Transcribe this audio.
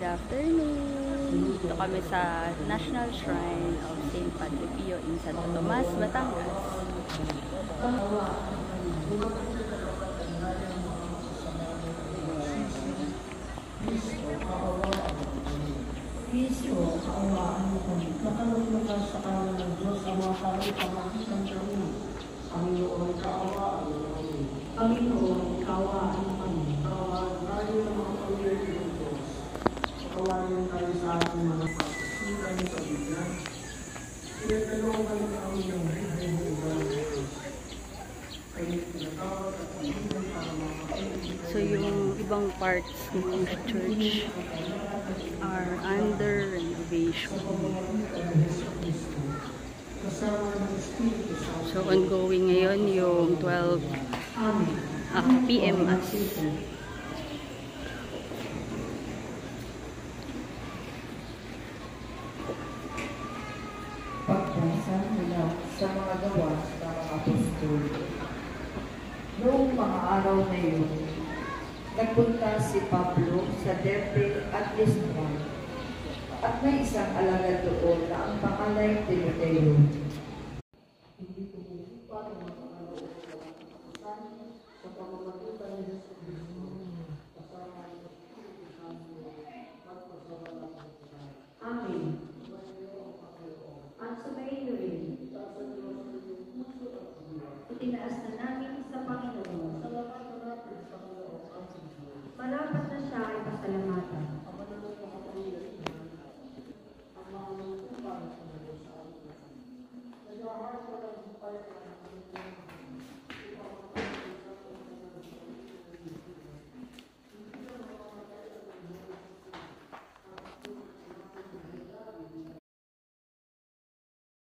Good afternoon! Dito kami sa National Shrine of St. Padre Pio in Santo Tomas, Batangas. Kristo, kaawaan mo kami. Makaluglugan sa kawan ng Diyos ang mga tao pamagitan kami. Panginoon, kaawaan mo kami. Panginoon, kaawaan mo kami. Kaawaan tayo ng mga pamilya ng Diyos. Kaawaan tayo sa ating mga pagkasilan sa bigyan. Pinagkalungan kami ng bigyan ng ibang Diyos. Kami pinatawag at pagkilan para makapagkilan. So yung ibang parts ng church are under renovation. So ongoing ngayon yung 12 PM Mass. Pagbasa mula sa mga gawa ng mga apostol. Noong mga araw na yun, nagpunta si Pablo sa Derbe at Listra, at may isang alagad doon na ang pangalan Timoteo.